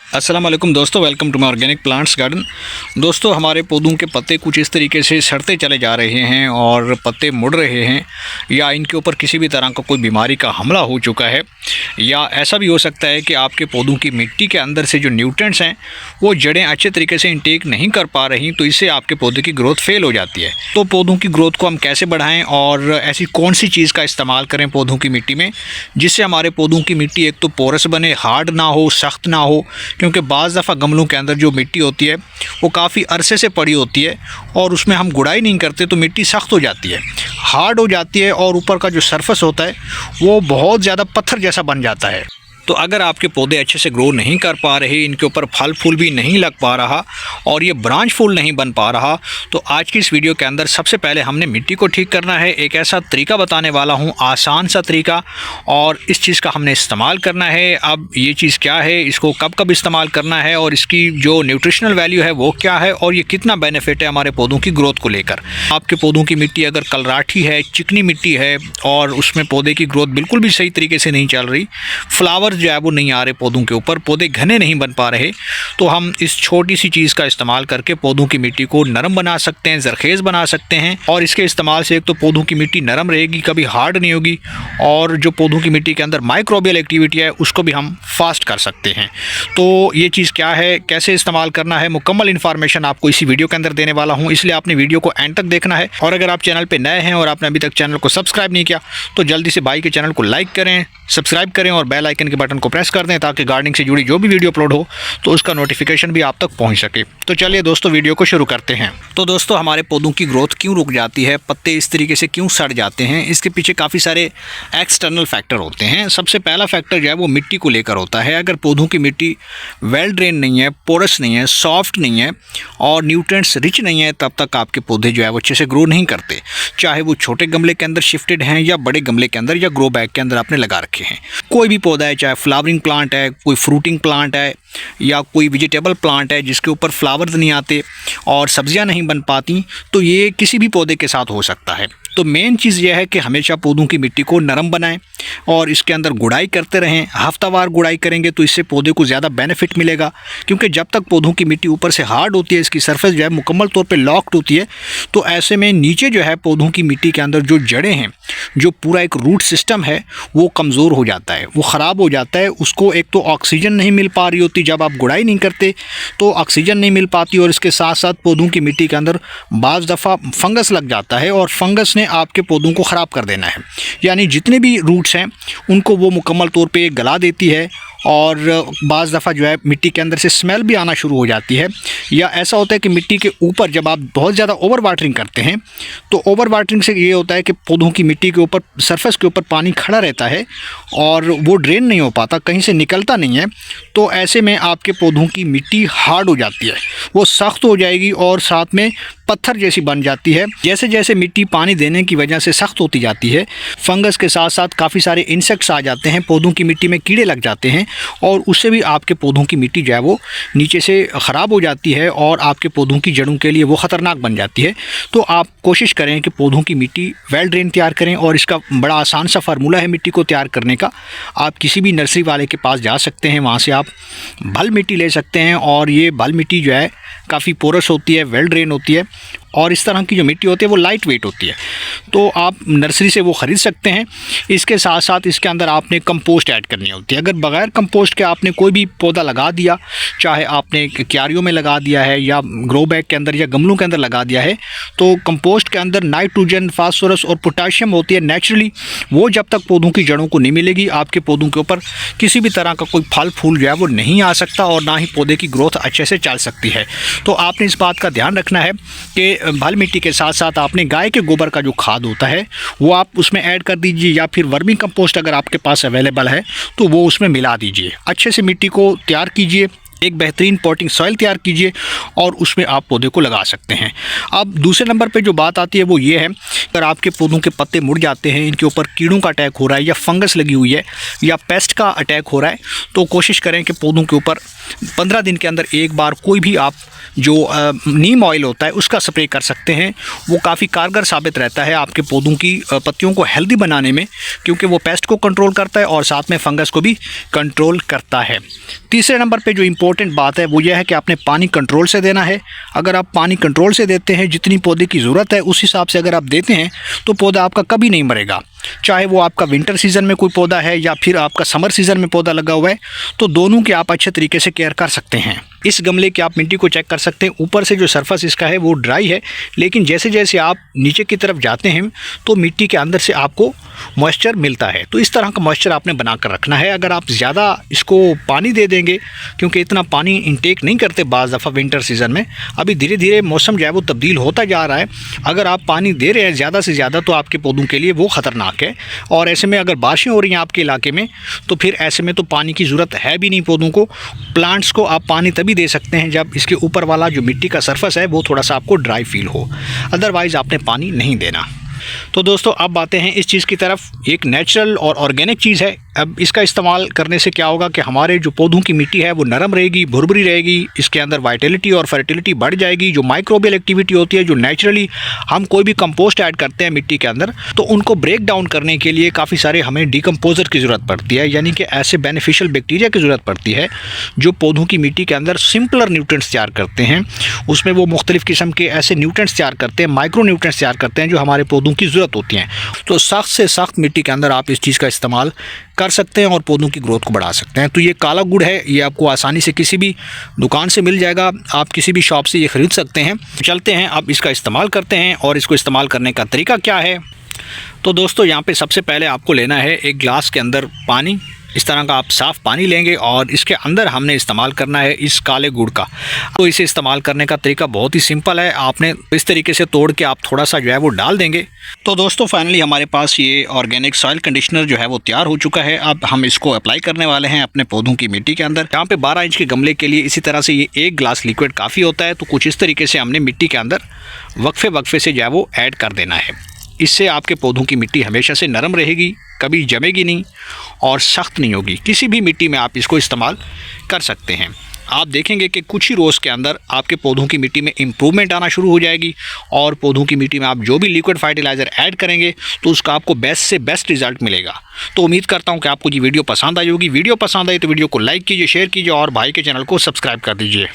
अस्सलाम वालेकुम दोस्तों, welcome to my organic plants garden. दोस्तों, हमारे पौधों के पत्ते कुछ इस तरीके से सड़ते चले जा रहे हैं और पत्ते मुड़ रहे हैं, या इनके ऊपर किसी भी तरह का कोई बीमारी का हमला हो चुका है, या ऐसा भी हो सकता है कि आपके पौधों की मिट्टी के अंदर से जो न्यूट्रिएंट्स हैं वो जड़ें अच्छे तरीके से इंटेक नहीं कर पा रही, तो इससे आपके पौधे की ग्रोथ फेल हो जाती है। तो पौधों की ग्रोथ को हम कैसे बढ़ाएँ और ऐसी कौन सी चीज़ का इस्तेमाल करें पौधों की मिट्टी में जिससे हमारे पौधों की मिट्टी एक तो पोरस बने, हार्ड ना हो, सख्त ना हो, क्योंकि बाज़ दफ़ा गमलों के अंदर जो मिट्टी होती है वो काफ़ी अरसे से पड़ी होती है और उसमें हम गुड़ाई नहीं करते तो मिट्टी सख्त हो जाती है, हार्ड हो जाती है और ऊपर का जो सरफेस होता है वो बहुत ज़्यादा पत्थर जैसा बन जाता है। तो अगर आपके पौधे अच्छे से ग्रो नहीं कर पा रहे, इनके ऊपर फल फूल भी नहीं लग पा रहा और ये ब्रांच फूल नहीं बन पा रहा, तो आज की इस वीडियो के अंदर सबसे पहले हमने मिट्टी को ठीक करना है। एक ऐसा तरीका बताने वाला हूँ, आसान सा तरीका, और इस चीज़ का हमने इस्तेमाल करना है। अब ये चीज़ क्या है, इसको कब कब इस्तेमाल करना है और इसकी जो न्यूट्रिशनल वैल्यू है वो क्या है और ये कितना बेनिफिट है हमारे पौधों की ग्रोथ को लेकर। आपके पौधों की मिट्टी अगर कलराठी है, चिकनी मिट्टी है और उसमें पौधे की ग्रोथ बिल्कुल भी सही तरीके से नहीं चल रही, फ्लावर जो है वो नहीं आ रहे पौधों के ऊपर, पौधे घने नहीं बन पा रहे, तो हम इस छोटी सी चीज़ का इस्तेमाल करके पौधों की मिट्टी को नरम बना सकते हैं, जरखेज़ बना सकते हैं। और इसके इस्तेमाल से एक तो पौधों की मिट्टी नरम रहेगी, कभी हार्ड नहीं होगी, और जो पौधों की मिट्टी के अंदर माइक्रोबियल एक्टिविटी है उसको भी हम फास्ट कर सकते हैं। तो ये चीज़ क्या है, कैसे इस्तेमाल करना है, मुकम्मल इन्फॉर्मेशन आपको इसी वीडियो के अंदर देने वाला हूँ, इसलिए आपने वीडियो को एंड तक देखना है। और अगर आप चैनल पर नए हैं और आपने अभी तक चैनल को सब्सक्राइब नहीं किया तो जल्दी से भाई के चैनल को लाइक करें, सब्सक्राइब करें और बेल आइकन के बटन को प्रेस कर दें ताकि गार्डनिंग से जुड़ी जो भी वीडियो अपलोड हो तो उसका नोटिफिकेशन भी आप तक पहुंच सके। तो चलिए दोस्तों, वीडियो को शुरू करते हैं। तो दोस्तों, हमारे पौधों की ग्रोथ क्यों रुक जाती है, पत्ते इस तरीके से क्यों सड़ जाते हैं, इसके पीछे काफ़ी सारे एक्सटर्नल फैक्टर होते हैं। सबसे पहला फैक्टर जो है वो मिट्टी को लेकर होता है। अगर पौधों की मिट्टी वेल ड्रेन नहीं है, पोरस नहीं है, सॉफ्ट नहीं है और न्यूट्रिएंट्स रिच नहीं है, तब तक आपके पौधे जो है वो अच्छे से ग्रो नहीं करते, चाहे वो छोटे गमले के अंदर शिफ्टेड हैं या बड़े गमले के अंदर या ग्रो बैग के अंदर आपने लगा रखे हैं। कोई भी पौधा है, चाहे फ्लावरिंग प्लांट है, कोई फ्रूटिंग प्लांट है या कोई वेजिटेबल प्लांट है जिसके ऊपर फ्लावर्स नहीं आते और सब्जियां नहीं बन पाती, तो ये किसी भी पौधे के साथ हो सकता है। तो मेन चीज़ यह है कि हमेशा पौधों की मिट्टी को नरम बनाएं और इसके अंदर गुड़ाई करते रहें। हफ्तावार गुड़ाई करेंगे तो इससे पौधे को ज़्यादा बेनिफिट मिलेगा, क्योंकि जब तक पौधों की मिट्टी ऊपर से हार्ड होती है, इसकी सरफेस जो है मुकम्मल तौर पे लॉक्ड होती है, तो ऐसे में नीचे जो है पौधों की मिट्टी के अंदर जो जड़ें हैं, जो पूरा एक रूट सिस्टम है वो कमज़ोर हो जाता है, वो ख़राब हो जाता है। उसको एक तो ऑक्सीजन नहीं मिल पा रही होती, जब आप गुड़ाई नहीं करते तो ऑक्सीजन नहीं मिल पाती, और इसके साथ साथ पौधों की मिट्टी के अंदर बाज़ दफ़ा फंगस लग जाता है और फंगस ने आपके पौधों को ख़राब कर देना है। यानी जितने भी रूट्स हैं उनको वो मुकम्मल तौर पे गला देती है और बाज़ दफ़ा जो है मिट्टी के अंदर से स्मेल भी आना शुरू हो जाती है। या ऐसा होता है कि मिट्टी के ऊपर जब आप बहुत ज़्यादा ओवर वाटरिंग करते हैं तो ओवर वाटरिंग से ये होता है कि पौधों की मिट्टी के ऊपर, सरफेस के ऊपर पानी खड़ा रहता है और वो ड्रेन नहीं हो पाता, कहीं से निकलता नहीं है। तो ऐसे में आपके पौधों की मिट्टी हार्ड हो जाती है, वो सख्त हो जाएगी और साथ में पत्थर जैसी बन जाती है। जैसे जैसे मिट्टी पानी देने की वजह से सख्त होती जाती है, फंगस के साथ साथ काफ़ी सारे इंसेक्ट्स आ जाते हैं, पौधों की मिट्टी में कीड़े लग जाते हैं और उससे भी आपके पौधों की मिट्टी जो है वो नीचे से ख़राब हो जाती है और आपके पौधों की जड़ों के लिए वो ख़तरनाक बन जाती है। तो आप कोशिश करें कि पौधों की मिट्टी वेल ड्रेन तैयार करें, और इसका बड़ा आसान सा फार्मूला है मिट्टी को तैयार करने का। आप किसी भी नर्सरी वाले के पास जा सकते हैं, वहाँ से आप भल मिट्टी ले सकते हैं और ये भल मिट्टी जो है काफ़ी पोरस होती है, वेल ड्रेन होती है और इस तरह की जो मिट्टी होती है वो लाइट वेट होती है, तो आप नर्सरी से वो ख़रीद सकते हैं। इसके साथ साथ इसके अंदर आपने कंपोस्ट ऐड करनी होती है। अगर बग़ैर कंपोस्ट के आपने कोई भी पौधा लगा दिया, चाहे आपने क्यारियों में लगा दिया है या ग्रो बैग के अंदर या गमलों के अंदर लगा दिया है, तो कंपोस्ट के अंदर नाइट्रोजन, फास्फोरस और पोटाशियम होती है नेचुरली, वो जब तक पौधों की जड़ों को नहीं मिलेगी आपके पौधों के ऊपर किसी भी तरह का कोई फल फूल जो है वो नहीं आ सकता और ना ही पौधे की ग्रोथ अच्छे से चल सकती है। तो आपने इस बात का ध्यान रखना है कि भल मिट्टी के साथ साथ आपने गाय के गोबर का जो खाद होता है वो आप उसमें ऐड कर दीजिए, या फिर वर्मी कंपोस्ट अगर आपके पास अवेलेबल है तो वो उसमें मिला दीजिए। अच्छे से मिट्टी को तैयार कीजिए, एक बेहतरीन पॉटिंग सॉइल तैयार कीजिए और उसमें आप पौधे को लगा सकते हैं। अब दूसरे नंबर पे जो बात आती है वो ये है, अगर आपके पौधों के पत्ते मुड़ जाते हैं, इनके ऊपर कीड़ों का अटैक हो रहा है या फंगस लगी हुई है या पेस्ट का अटैक हो रहा है, तो कोशिश करें कि पौधों के ऊपर 15 दिन के अंदर एक बार कोई भी आप जो नीम ऑयल होता है उसका स्प्रे कर सकते हैं। वो काफ़ी कारगर साबित रहता है आपके पौधों की पत्तियों को हेल्दी बनाने में, क्योंकि वो पेस्ट को कंट्रोल करता है और साथ में फंगस को भी कंट्रोल करता है। तीसरे नंबर पे जो इम्पोर्टेंट इम्पोर्टेंट बात है वो यह है कि आपने पानी कंट्रोल से देना है। अगर आप पानी कंट्रोल से देते हैं, जितनी पौधे की ज़रूरत है उस हिसाब से अगर आप देते हैं तो पौधा आपका कभी नहीं मरेगा। चाहे वो आपका विंटर सीज़न में कोई पौधा है या फिर आपका समर सीज़न में पौधा लगा हुआ है, तो दोनों की आप अच्छे तरीके से केयर कर सकते हैं। इस गमले की आप मिट्टी को चेक कर सकते हैं, ऊपर से जो सरफेस इसका है वो ड्राई है, लेकिन जैसे जैसे आप नीचे की तरफ जाते हैं तो मिट्टी के अंदर से आपको मॉइस्चर मिलता है। तो इस तरह का मॉइस्चर आपने बना कर रखना है। अगर आप ज़्यादा इसको पानी दे देंगे, क्योंकि इतना पानी इनटेक नहीं करते बाज़ दफ़ा विंटर सीज़न में, अभी धीरे धीरे मौसम जो है वो तब्दील होता जा रहा है। अगर आप पानी दे रहे हैं ज़्यादा से ज़्यादा तो आपके पौधों के लिए वो ख़तरनाक है। और ऐसे में अगर बारिशें हो रही हैं आपके इलाके में, तो फिर ऐसे में तो पानी की ज़रूरत है भी नहीं पौधों को। प्लांट्स को आप पानी तभी दे सकते हैं जब इसके ऊपर वाला जो मिट्टी का सरफेस है वो थोड़ा सा आपको ड्राई फील हो, अदरवाइज़ आपने पानी नहीं देना। तो दोस्तों अब आते हैं इस चीज़ की तरफ। एक नेचुरल और ऑर्गेनिक चीज़ है। अब इसका इस्तेमाल करने से क्या होगा कि हमारे जो पौधों की मिट्टी है वो नरम रहेगी, भुरभुरी रहेगी, इसके अंदर वाइटलिटी और फर्टिलिटी बढ़ जाएगी। जो माइक्रोबियल एक्टिविटी होती है, जो नेचुरली हम कोई भी कंपोस्ट ऐड करते हैं मिट्टी के अंदर, तो उनको ब्रेक डाउन करने के लिए काफ़ी सारे हमें डिकम्पोजर की ज़रूरत पड़ती है, यानी कि ऐसे बेनिफिशियल बैक्टीरिया की ज़रूरत पड़ती है जो पौधों की मिट्टी के अंदर सिंपलर न्यूट्रिएंट्स तैयार करते हैं। उसमें वो मुख्तलिफ़ किस्म के ऐसे न्यूट्रिएंट्स तैयार करते हैं, माइक्रो न्यूट्रिएंट्स तैयार करते हैं जो हमारे पौधों की ज़रूरत होती हैं। तो सख्त से सख्त मिट्टी के अंदर आप इस चीज़ का इस्तेमाल कर सकते हैं और पौधों की ग्रोथ को बढ़ा सकते हैं। तो ये काला गुड़ है, ये आपको आसानी से किसी भी दुकान से मिल जाएगा, आप किसी भी शॉप से ये ख़रीद सकते हैं। चलते हैं अब इसका इस्तेमाल करते हैं और इसको इस्तेमाल करने का तरीका क्या है। तो दोस्तों यहाँ पे सबसे पहले आपको लेना है एक गिलास के अंदर पानी। इस तरह का आप साफ़ पानी लेंगे और इसके अंदर हमने इस्तेमाल करना है इस काले गुड़ का। तो इसे इस्तेमाल करने का तरीका बहुत ही सिंपल है। आपने इस तरीके से तोड़ के आप थोड़ा सा जो है वो डाल देंगे। तो दोस्तों फाइनली हमारे पास ये ऑर्गेनिक सॉइल कंडीशनर जो है वो तैयार हो चुका है। अब हम इसको अप्लाई करने वाले हैं अपने पौधों की मिट्टी के अंदर। यहाँ पे 12 इंच के गमले के लिए इसी तरह से ये 1 गिलास लिक्विड काफ़ी होता है। तो कुछ इस तरीके से हमने मिट्टी के अंदर वक्फे से जो है वो ऐड कर देना है। इससे आपके पौधों की मिट्टी हमेशा से नरम रहेगी, कभी जमेगी नहीं और सख्त नहीं होगी। किसी भी मिट्टी में आप इसको इस्तेमाल कर सकते हैं। आप देखेंगे कि कुछ ही रोज़ के अंदर आपके पौधों की मिट्टी में इम्प्रूवमेंट आना शुरू हो जाएगी और पौधों की मिट्टी में आप जो भी लिक्विड फर्टिलाइज़र ऐड करेंगे तो उसका आपको बेस्ट से बेस्ट रिजल्ट मिलेगा। तो उम्मीद करता हूं कि आपको ये वीडियो पसंद आई होगी। वीडियो पसंद आई तो वीडियो को लाइक कीजिए, शेयर कीजिए और भाई के चैनल को सब्सक्राइब कर दीजिए।